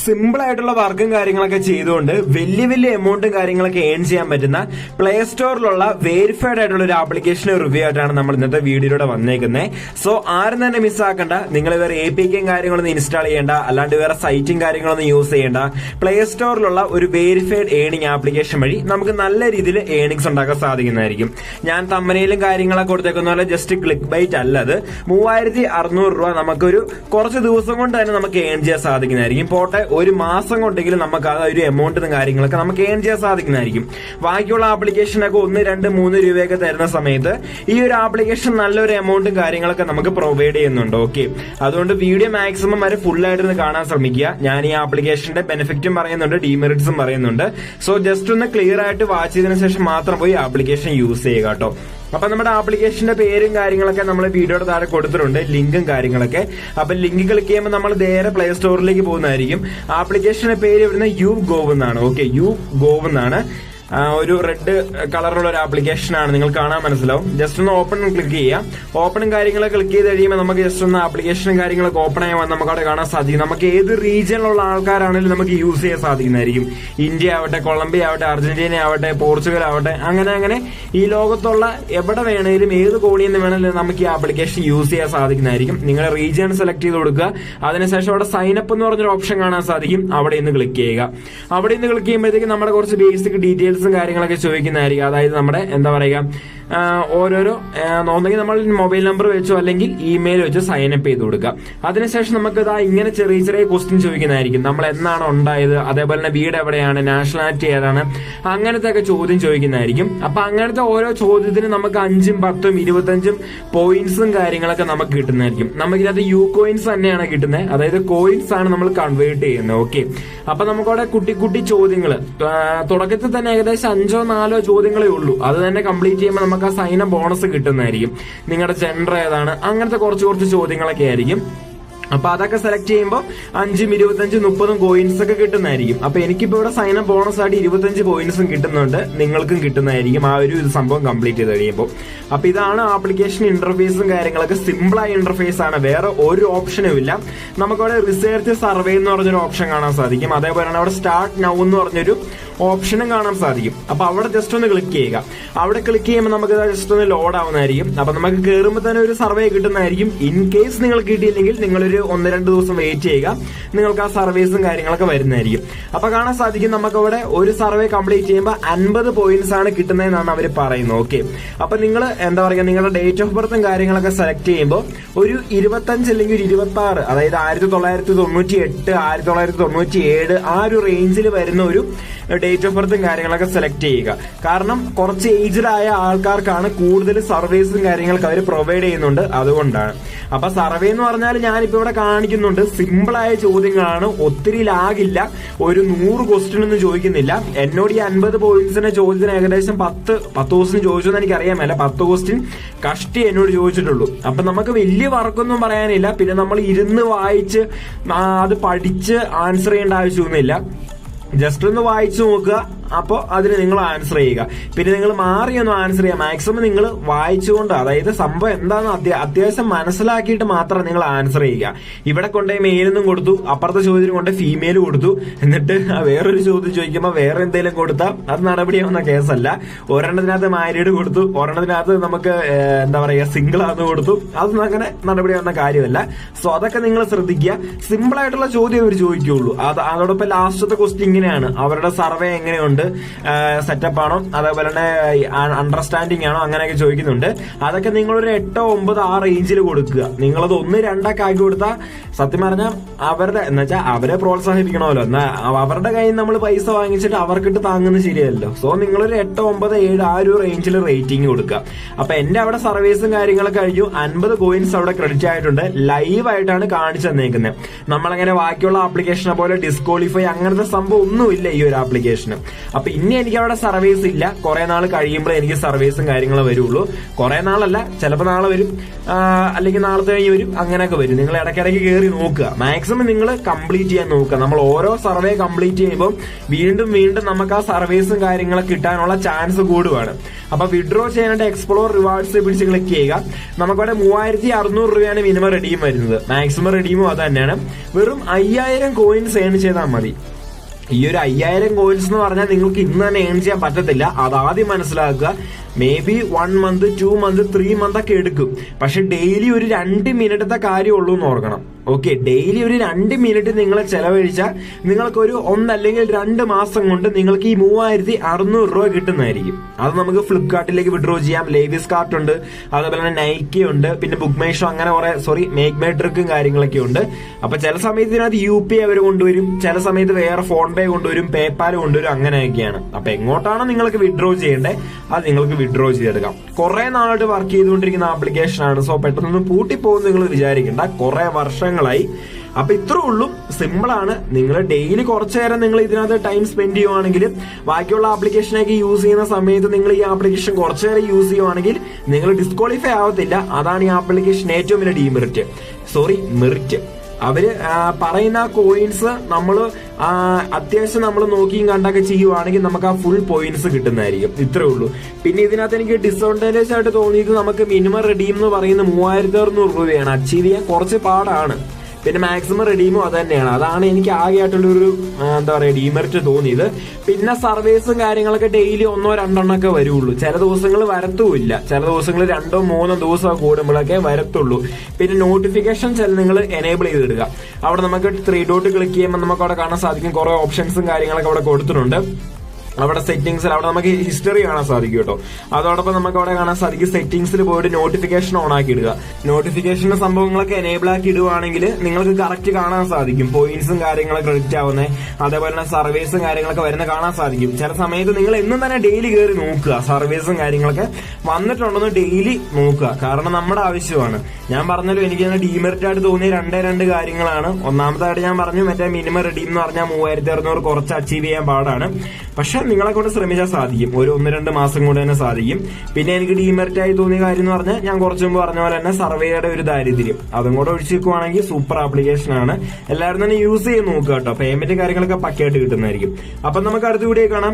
Simple ആയിട്ടുള്ള വർക്കും കാര്യങ്ങളൊക്കെ ചെയ്തുകൊണ്ട് വലിയ വലിയ എമൗണ്ടും കാര്യങ്ങളൊക്കെ ഏൺ ചെയ്യാൻ പറ്റുന്ന പ്ലേ സ്റ്റോറിലുള്ള വെരിഫൈഡ് ആയിട്ടുള്ള ഒരു ആപ്ലിക്കേഷൻ റിവ്യൂ ആയിട്ടാണ് നമ്മൾ ഇന്നത്തെ വീഡിയോയിലൂടെ വന്നേക്കുന്നത്. സോ ആരും തന്നെ മിസ്സാക്കണ്ട. നിങ്ങൾ വേറെ APKയും കാര്യങ്ങളൊന്നും ഇൻസ്റ്റാൾ ചെയ്യേണ്ട, അല്ലാണ്ട് വേറെ സൈറ്റും കാര്യങ്ങളൊന്നും യൂസ് ചെയ്യേണ്ട. പ്ലേ സ്റ്റോറിലുള്ള ഒരു വെരിഫൈഡ് ഏണിംഗ് ആപ്ലിക്കേഷൻ വഴി നമുക്ക് നല്ല രീതിയിൽ ഏണിംഗ്സ് ഉണ്ടാക്കാൻ സാധിക്കുന്നതായിരിക്കും. ഞാൻ തമ്പനയിലും കാര്യങ്ങളൊക്കെ കൊടുത്തേക്കുന്ന പോലെ ജസ്റ്റ് ക്ലിക്ക് ബൈറ്റ് അല്ല, അത് 3600 രൂപ നമുക്കൊരു കുറച്ച് ദിവസം കൊണ്ട് തന്നെ നമുക്ക് ഏൺ ചെയ്യാൻ സാധിക്കുന്നതായിരിക്കും. പോട്ടെ, ഒരു മാസം കൊണ്ടെങ്കിലും നമുക്ക് ആ ഒരു എമൗണ്ടും കാര്യങ്ങളൊക്കെ നമുക്ക് ഏൺ ചെയ്യാൻ സാധിക്കുന്നതായിരിക്കും. ബാക്കിയുള്ള ആപ്ലിക്കേഷനൊക്കെ 1, 2, 3 രൂപയൊക്കെ തരുന്ന സമയത്ത് ഈ ഒരു ആപ്ലിക്കേഷൻ നല്ലൊരു എമൗണ്ടും കാര്യങ്ങളൊക്കെ നമുക്ക് പ്രൊവൈഡ് ചെയ്യുന്നുണ്ട്. ഓക്കെ, അതുകൊണ്ട് വീഡിയോ മാക്സിമം വരെ ഫുൾ ആയിട്ട് കാണാൻ ശ്രമിക്കുക. ഞാൻ ഈ ആപ്ലിക്കേഷന്റെ ബെനിഫിറ്റും പറയുന്നുണ്ട്, ഡീമെറിറ്റ്സും പറയുന്നുണ്ട്. സോ ജസ്റ്റ് ഒന്ന് ക്ലിയർ ആയിട്ട് വാച്ച് ചെയ്തതിനു ശേഷം മാത്രം പോയി ആപ്ലിക്കേഷൻ യൂസ് ചെയ്യുക കേട്ടോ. അപ്പൊ നമ്മുടെ ആപ്ലിക്കേഷന്റെ പേരും കാര്യങ്ങളൊക്കെ നമ്മൾ വീഡിയോയുടെ താഴെ കൊടുത്തിട്ടുണ്ട്, ലിങ്കും കാര്യങ്ങളൊക്കെ. അപ്പൊ ലിങ്ക് ക്ലിക്ക് ചെയ്യുമ്പോൾ നമ്മൾ നേരെ പ്ലേ സ്റ്റോറിലേക്ക് പോകുന്നതായിരിക്കും. ആപ്ലിക്കേഷന്റെ പേര് ഇവിടുന്ന് YouGov എന്നാണ്. ഓക്കെ, YouGov എന്നാണ്. ഒരു റെഡ് കളറുള്ള ഒരു ആപ്ലിക്കേഷൻ ആണ്, നിങ്ങൾ കാണാൻ മനസ്സിലാവും. ജസ്റ്റ് ഒന്ന് ഓപ്പൺ ക്ലിക്ക് ചെയ്യാം. ഓപ്പണും കാര്യങ്ങളൊക്കെ ക്ലിക്ക് ചെയ്ത് കഴിയുമ്പോൾ നമുക്ക് ജസ്റ്റ് ഒന്ന് ആപ്ലിക്കേഷനും കാര്യങ്ങളൊക്കെ ഓപ്പൺ ആയാൽ നമുക്ക് അവിടെ കാണാൻ സാധിക്കും. നമുക്ക് ഏത് റീജിയനിലുള്ള ആൾക്കാരാണെങ്കിലും നമുക്ക് യൂസ് ചെയ്യാൻ സാധിക്കുന്നതായിരിക്കും. ഇന്ത്യ ആവട്ടെ, കൊളംബിയ ആവട്ടെ, അർജന്റീന ആവട്ടെ, പോർച്ചുഗൽ ആവട്ടെ, അങ്ങനെ ഈ ലോകത്തുള്ള എവിടെ വേണേലും ഏത് കോണിൽ നിന്ന് വേണമെങ്കിലും നമുക്ക് ഈ ആപ്ലിക്കേഷൻ യൂസ് ചെയ്യാൻ സാധിക്കുന്നതായിരിക്കും. നിങ്ങൾ റീജിയൻ സെലക്ട് ചെയ്ത് കൊടുക്കുക. അതിനുശേഷം അവിടെ സൈനപ്പ് എന്ന് പറഞ്ഞൊരു ഓപ്ഷൻ കാണാൻ സാധിക്കും. അവിടെ നിന്ന് ക്ലിക്ക് ചെയ്യുക. അവിടെ നിന്ന് ക്ലിക്ക് ചെയ്യുമ്പോഴത്തേക്കും നമ്മുടെ കുറച്ച് ബേസിക് ഡീറ്റെയിൽസ് കാര്യങ്ങളൊക്കെ ചോദിക്കുന്നതായിരിക്കും. അതായത് നമ്മുടെ എന്താ പറയുക, ഓരോരോ ഒന്നെങ്കിൽ നമ്മൾ മൊബൈൽ നമ്പർ വെച്ചോ അല്ലെങ്കിൽ ഇമെയിൽ വെച്ചോ സൈനപ്പ് ചെയ്ത് കൊടുക്കുക. അതിനുശേഷം നമുക്ക് ഇങ്ങനെ ചെറിയ ചെറിയ ക്വസ്റ്റ്യൻ ചോദിക്കുന്നതായിരിക്കും. നമ്മൾ എന്നാണ് ഉണ്ടായത്, അതേപോലെ തന്നെ വീട് എവിടെയാണ്, നാഷണാലിറ്റി ഏതാണ്, അങ്ങനത്തെ ഒക്കെ ചോദ്യം ചോദിക്കുന്നതായിരിക്കും. അപ്പൊ അങ്ങനത്തെ ഓരോ ചോദ്യത്തിന് നമുക്ക് 5, 10, 25 പോയിന്റ്സും കാര്യങ്ങളൊക്കെ നമുക്ക് കിട്ടുന്നതായിരിക്കും. നമുക്കിതിനകത്ത് UCoins തന്നെയാണ് കിട്ടുന്നത്, അതായത് കോയിൻസ് ആണ് നമ്മൾ കൺവേർട്ട് ചെയ്യുന്നത്. ഓക്കെ, അപ്പൊ നമുക്കവിടെ കുട്ടി ചോദ്യങ്ങൾ തുടക്കത്തിൽ തന്നെ ഏകദേശം 5, 4 ചോദ്യങ്ങളേ ഉള്ളൂ. അത് തന്നെ കംപ്ലീറ്റ് ചെയ്യുമ്പോൾ നമുക്ക് ആ സൈന ബോണസ് കിട്ടുന്നതായിരിക്കും. നിങ്ങളുടെ ജെൻഡർ ഏതാണ്, അങ്ങനത്തെ കുറച്ച് ചോദ്യങ്ങളൊക്കെ ആയിരിക്കും. അപ്പൊ അതൊക്കെ സെലക്ട് ചെയ്യുമ്പോൾ 5, 25, 30 കോയിൻസ് ഒക്കെ കിട്ടുന്നതായിരിക്കും. അപ്പൊ എനിക്കിപ്പോ ഇവിടെ സൈൻ അപ്പ് ബോണസ് ആയിട്ട് 25 കോയിൻസും കിട്ടുന്നുണ്ട്, നിങ്ങൾക്കും കിട്ടുന്നതായിരിക്കും ആ ഒരു സംഭവം കംപ്ലീറ്റ് ചെയ്ത് കഴിയുമ്പോൾ. അപ്പൊ ഇതാണ് ആപ്ലിക്കേഷൻ ഇന്റർഫേസും കാര്യങ്ങളൊക്കെ. സിമ്പിൾ ആയ ഇന്റർഫേസ് ആണ്, വേറെ ഒരു ഓപ്ഷനും ഇല്ല. നമുക്കവിടെ റിസർച്ച് സർവേ എന്ന് പറഞ്ഞൊരു ഓപ്ഷൻ കാണാൻ സാധിക്കും. അതേപോലെ തന്നെ അവിടെ സ്റ്റാർട്ട് നൗ എന്ന് പറഞ്ഞൊരു ഓപ്ഷനും കാണാൻ സാധിക്കും. അപ്പൊ അവിടെ ജസ്റ്റ് ഒന്ന് ക്ലിക്ക് ചെയ്യുക. അവിടെ ക്ലിക്ക് ചെയ്യുമ്പോൾ നമുക്ക് ജസ്റ്റ് ഒന്ന് ലോഡ് ആവുന്നതായിരിക്കും. അപ്പൊ നമുക്ക് കയറുമ്പോൾ തന്നെ ഒരു സർവേ കിട്ടുന്നതായിരിക്കും. ഇൻ കേസ് നിങ്ങൾ കിട്ടിയില്ലെങ്കിൽ നിങ്ങളൊരു 1-2 ദിവസം വെയിറ്റ് ചെയ്യുക, നിങ്ങൾക്ക് ആ സർവേസും കാര്യങ്ങളൊക്കെ വരുന്നതായിരിക്കും. അപ്പൊ കാണാൻ സാധിക്കും നമുക്ക് അവിടെ ഒരു സർവേ കംപ്ലീറ്റ് ചെയ്യുമ്പോൾ 50 പോയിന്റ്സ് ആണ് കിട്ടുന്നതെന്നാണ് അവർ പറയുന്നത്. ഓക്കെ, അപ്പൊ നിങ്ങൾ എന്താ പറയുക, നിങ്ങളുടെ ഡേറ്റ് ഓഫ് ബർത്തും കാര്യങ്ങളൊക്കെ സെലക്ട് ചെയ്യുമ്പോൾ ഒരു 25 അല്ലെങ്കിൽ ഒരു 26, അതായത് 1998, 1997 ആ ഒരു റേഞ്ചിൽ വരുന്ന ഒരു ഡേറ്റ് ഓഫ് ബർത്തും കാര്യങ്ങളൊക്കെ സെലക്ട് ചെയ്യുക. കാരണം കുറച്ച് ഏജ്ഡ് ആയ ആൾക്കാർക്കാണ് കൂടുതൽ സർവേസും കാര്യങ്ങളൊക്കെ അവർ പ്രൊവൈഡ് ചെയ്യുന്നുണ്ട്, അതുകൊണ്ടാണ്. അപ്പൊ സർവേ എന്ന് പറഞ്ഞാൽ ഞാനിപ്പോ ഇവിടെ കാണിക്കുന്നുണ്ട്, സിമ്പിൾ ആയ ചോദ്യങ്ങളാണ്, ഒത്തിരി ലാഗില്ല, ഒരു 100 ക്വസ്റ്റ്യൻ ഒന്നും ചോദിക്കുന്നില്ല. എന്നോട് ഈ 50 പോയിന്റ്സിന്റെ ചോദ്യത്തിന് ഏകദേശം 10 ക്വസ്റ്റ്യൻ ചോദിച്ചെന്ന് എനിക്ക് അറിയാമല്ല. 10 ക്വസ്റ്റ്യൻ കഷ്ടി എന്നോട് ചോദിച്ചിട്ടുള്ളൂ. അപ്പൊ നമുക്ക് വലിയ വർക്കൊന്നും പറയാനില്ല. പിന്നെ നമ്മൾ ഇരുന്ന് വായിച്ച് അത് പഠിച്ച് ആൻസർ ചെയ്യേണ്ട ആവശ്യമൊന്നുമില്ല. ജസ്റ്റ് ഒന്ന് വായിച്ചു നോക്കുക, അപ്പോൾ അതിന് നിങ്ങൾ ആൻസർ ചെയ്യുക. പിന്നെ നിങ്ങൾ മാറിയൊന്നും ആൻസർ ചെയ്യുക. മാക്സിമം നിങ്ങൾ വായിച്ചുകൊണ്ട്, അതായത് സംഭവം എന്താണെന്ന് അത്യാവശ്യം മനസ്സിലാക്കിയിട്ട് മാത്രം നിങ്ങൾ ആൻസർ ചെയ്യുക. ഇവിടെ കൊണ്ടുപോയി മെയിലൊന്നും കൊടുത്തു, അപ്പുറത്തെ ചോദ്യം കൊണ്ട് ഫീമെയിൽ കൊടുത്തു, എന്നിട്ട് വേറൊരു ചോദ്യം ചോദിക്കുമ്പോൾ വേറെ എന്തെങ്കിലും കൊടുത്താൽ അത് നടപടിയാവുന്ന കേസല്ല. ഒരെണ്ണത്തിനകത്ത് മാരീഡ് കൊടുത്തു, ഒരെണ്ണത്തിനകത്ത് നമുക്ക് എന്താ പറയുക സിംഗിൾ ആണെന്ന് കൊടുത്തു, അതൊന്നും അങ്ങനെ നടപടിയാവുന്ന കാര്യമല്ല. സോ അതൊക്കെ നിങ്ങൾ ശ്രദ്ധിക്കുക. സിമ്പിൾ ആയിട്ടുള്ള ചോദ്യം അവർ ചോദിക്കുകയുള്ളൂ. അതോടൊപ്പം ലാസ്റ്റത്തെ ക്വസ്റ്റ്യൻ ഇങ്ങനെയാണ്, അവരുടെ സർവേ എങ്ങനെയുണ്ട്, സെറ്റപ്പ് ആണോ, അതേപോലെ തന്നെ അണ്ടർസ്റ്റാൻഡിങ് ആണോ, അങ്ങനെയൊക്കെ ചോദിക്കുന്നുണ്ട്. അതൊക്കെ നിങ്ങളൊരു 8, 9 ആ റേഞ്ചിൽ കൊടുക്കുക. നിങ്ങളത് 1, 2 ഒക്കെ ആക്കി കൊടുത്താൽ സത്യം പറഞ്ഞാൽ അവരുടെ എന്ന് വെച്ചാൽ അവരെ പ്രോത്സാഹിപ്പിക്കണമല്ലോ. എന്നാൽ അവരുടെ കയ്യിൽ നിന്ന് നമ്മൾ പൈസ വാങ്ങിച്ചിട്ട് അവർക്കിട്ട് താങ്ങുന്നത് ശരിയല്ലോ. സോ നിങ്ങളൊരു 8, 9, 7 ആ ഒരു റേഞ്ചിൽ റേറ്റിംഗ് കൊടുക്കുക. അപ്പൊ എന്റെ അവിടെ സർവീസും കാര്യങ്ങളൊക്കെ കഴിഞ്ഞു. 50 കോയിൻസ് അവിടെ ക്രെഡിറ്റ് ആയിട്ടുണ്ട്. ലൈവ് ആയിട്ടാണ് കാണിച്ചു തന്നേക്കുന്നത്. നമ്മളങ്ങനെ ബാക്കിയുള്ള ആപ്ലിക്കേഷനെ പോലെ ഡിസ്ക്വാളിഫൈ അങ്ങനത്തെ സംഭവം ഒന്നുമില്ല ഈ ഒരു ആപ്ലിക്കേഷന്. അപ്പൊ ഇനി എനിക്ക് അവിടെ സർവീസ് ഇല്ല, കുറെ നാൾ കഴിയുമ്പോൾ എനിക്ക് സർവീസും കാര്യങ്ങളും വരുള്ളൂ. കുറെ നാളല്ല, ചിലപ്പോൾ നാളെ വരും, അല്ലെങ്കിൽ നാളത്തെ കഴിഞ്ഞ് വരും, അങ്ങനെയൊക്കെ വരും. നിങ്ങൾ ഇടയ്ക്കിടയ്ക്ക് കയറി നോക്കുക, മാക്സിമം നിങ്ങൾ കംപ്ലീറ്റ് ചെയ്യാൻ നോക്കുക. നമ്മൾ ഓരോ സർവേ കംപ്ലീറ്റ് ചെയ്യുമ്പോൾ വീണ്ടും വീണ്ടും നമുക്ക് ആ സർവീസും കാര്യങ്ങളൊക്കെ കിട്ടാനുള്ള ചാൻസ് കൂടുകയാണ്. അപ്പൊ വിഡ്രോ ചെയ്യാനായിട്ട് എക്സ്പ്ലോർ റിവാർഡ്സ് പിടിച്ച് ക്ലിക്ക് ചെയ്യുക. നമുക്കവിടെ 3600 രൂപയാണ് മിനിമം റെഡീം വരുന്നത്. മാക്സിമം റെഡീമും അത് തന്നെയാണ്. വെറും 5000 കോയിൻസ് ഏൺ ചെയ്താൽ മതി. ഈ ഒരു 5000 കോയിൻസ് എന്ന് പറഞ്ഞാൽ നിങ്ങൾക്ക് ഇന്ന് തന്നെ ഏൺ ചെയ്യാൻ പറ്റത്തില്ല, അതാദ്യം മനസ്സിലാക്കുക. May be 1 month 2 month 3 month ഒക്കെ എടുക്കും. പക്ഷെ ഡെയിലി ഒരു 2 മിനിറ്റത്തെ കാര്യമുള്ളൂ എന്ന് ഓർക്കണം. ഓക്കെ, ഡെയിലി ഒരു 2 മിനിറ്റ് നിങ്ങൾ ചെലവഴിച്ചാൽ നിങ്ങൾക്ക് ഒരു 1 അല്ലെങ്കിൽ 2 മാസം കൊണ്ട് നിങ്ങൾക്ക് ഈ 3600 രൂപ കിട്ടുന്നതായിരിക്കും. അത് നമുക്ക് ഫ്ലിപ്കാർട്ടിലേക്ക് വിഡ്രോ ചെയ്യാം. ലേവീസ് കാർട്ട് ഉണ്ട്, അതേപോലെ തന്നെ നൈക്കി ഉണ്ട്, പിന്നെ ബുക്ക് മൈ ഷോ, അങ്ങനെ കുറെ മേക്ക് മൈ ട്രിക്കും കാര്യങ്ങളൊക്കെ ഉണ്ട്. അപ്പൊ ചില സമയത്ത് ഇതിനകത്ത് UPI അവർ കൊണ്ടുവരും, ചില സമയത്ത് വേറെ ഫോൺ പേ കൊണ്ടുവരും, പേപ്പാൽ കൊണ്ടുവരും, അങ്ങനെയൊക്കെയാണ്. അപ്പൊ എങ്ങോട്ടാണോ നിങ്ങൾക്ക് വിഡ്രോ ചെയ്യേണ്ടത് അത് നിങ്ങൾക്ക് വിഡ്രോ ചെയ്തെടുക്കാം. കുറെ നാളായിട്ട് വർക്ക് ചെയ്തുകൊണ്ടിരിക്കുന്ന ആപ്ലിക്കേഷൻ ആണ്. സോ പെട്ടെന്നൊന്നും പൂട്ടിപ്പോകും നിങ്ങൾ വിചാരിക്കേണ്ട, കുറെ വർഷങ്ങളായി. അപ്പൊ ഇത്രേ ഉള്ളൂ, സിമ്പിൾ ആണ്. നിങ്ങൾ ഡെയിലി കുറച്ചു നേരം നിങ്ങൾ ഇതിനകത്ത് ടൈം സ്പെൻഡ് ചെയ്യുവാണെങ്കിൽ, ബാക്കിയുള്ള ആപ്ലിക്കേഷനൊക്കെ യൂസ് ചെയ്യുന്ന സമയത്ത് നിങ്ങൾ ഈ ആപ്ലിക്കേഷൻ കുറച്ചു നേരം യൂസ് ചെയ്യുവാണെങ്കിൽ നിങ്ങൾ ഡിസ്ക്വാളിഫൈ ആവത്തില്ല. അതാണ് ഈ ആപ്ലിക്കേഷൻ ഏറ്റവും വലിയ മെറിറ്റ്. അവര് പറയുന്ന കോയിൻസ് നമ്മൾ അത്യാവശ്യം നമ്മൾ നോക്കിയും കണ്ടൊക്കെ ചെയ്യുവാണെങ്കിൽ നമുക്ക് ആ ഫുൾ പോയിന്റ്സ് കിട്ടുന്നതായിരിക്കും. ഇത്രേ ഉള്ളൂ. പിന്നെ ഇതിനകത്ത് എനിക്ക് ഡിസഡ്വാൻറ്റേജ് ആയിട്ട് തോന്നിയത്, നമുക്ക് മിനിമം റെഡീം എന്ന് പറയുന്നത് 3600 രൂപയാണ്. അച്ചീവ് ചെയ്യാൻ കുറച്ച് പാടാണ്. പിന്നെ മാക്സിമം റെഡീമും അത് തന്നെയാണ്. അതാണ് എനിക്ക് ആകെ ആയിട്ടുള്ളൊരു ഡീമെറിറ്റ് തോന്നിയത്. പിന്നെ സർവീസും കാര്യങ്ങളൊക്കെ ഡെയിലി 1-2 ഒക്കെ വരുള്ളൂ. ചില ദിവസങ്ങൾ വരത്തുമില്ല, ചില ദിവസങ്ങൾ 2-3 ദിവസം കൂടുമ്പോഴൊക്കെ വരത്തുള്ളൂ. പിന്നെ നോട്ടിഫിക്കേഷൻ നിങ്ങൾ എനേബിൾ ചെയ്തിടുക. അവിടെ നമുക്ക് 3 ഡോട്ട് ക്ലിക്ക് ചെയ്യുമ്പോൾ നമുക്ക് അവിടെ കാണാൻ സാധിക്കും, കുറെ ഓപ്ഷൻസും കാര്യങ്ങളൊക്കെ അവിടെ കൊടുത്തിട്ടുണ്ട്. അവിടെ സെറ്റിംഗ്സിൽ അവിടെ നമുക്ക് ഹിസ്റ്ററി കാണാൻ സാധിക്കും കേട്ടോ. അതോടൊപ്പം നമുക്ക് അവിടെ കാണാൻ സാധിക്കും സെറ്റിംഗ്സിൽ പോയിട്ട് നോട്ടിഫിക്കേഷൻ ഓൺ ആക്കി ഇടുക. നോട്ടിഫിക്കേഷന്റെ സംഭവങ്ങളൊക്കെ എനേബിൾ ആക്കി ഇടുവാണെങ്കിൽ നിങ്ങൾക്ക് കറക്റ്റ് കാണാൻ സാധിക്കും പോയിന്റ്സും കാര്യങ്ങളൊക്കെ ക്രെഡിറ്റ് ആവുന്നത്, അതേപോലെ തന്നെ സർവീസും കാര്യങ്ങളൊക്കെ വരുന്ന കാണാൻ സാധിക്കും. ചില സമയത്ത് നിങ്ങൾ എന്നും തന്നെ ഡെയിലി കയറി നോക്കുക, സർവീസും കാര്യങ്ങളൊക്കെ വന്നിട്ടുണ്ടെന്ന് ഡെയിലി നോക്കുക. കാരണം നമ്മുടെ ആവശ്യമാണ്. ഞാൻ പറഞ്ഞല്ലോ, എനിക്ക് ഡീമെറിറ്റ് ആയിട്ട് തോന്നിയ 2 കാര്യങ്ങളാണ്. ഒന്നാമതായിട്ട് ഞാൻ പറഞ്ഞു, മറ്റേ മിനിമം റെഡീം എന്ന് പറഞ്ഞാൽ 3600 കുറച്ച് അച്ചീവ് ചെയ്യാൻ പാടാണ്. പക്ഷെ നിങ്ങളെ കൊണ്ട് ശ്രമിച്ചാൽ സാധിക്കും, ഒരു 1-2 മാസം കൊണ്ട് തന്നെ സാധിക്കും. പിന്നെ എനിക്ക് ഡീമെറിറ്റ് ആയി തോന്നിയ കാര്യം എന്ന് പറഞ്ഞാൽ, ഞാൻ കുറച്ചു മുമ്പ് പറഞ്ഞ പോലെ തന്നെ സർവേയുടെ ഒരു ദാരിദ്ര്യം, അതും കൂടെ ഒഴിച്ചു വെക്കുവാണെങ്കിൽ സൂപ്പർ ആപ്ലിക്കേഷൻ ആണ്. എല്ലാവരും തന്നെ യൂസ് ചെയ്ത് നോക്കുക കേട്ടോ. പേയ്മെന്റ് കാര്യങ്ങളൊക്കെ പക്കയായിട്ട് കിട്ടുന്നതായിരിക്കും. അപ്പൊ നമുക്ക് അടുത്ത വീഡിയോ കാണാം.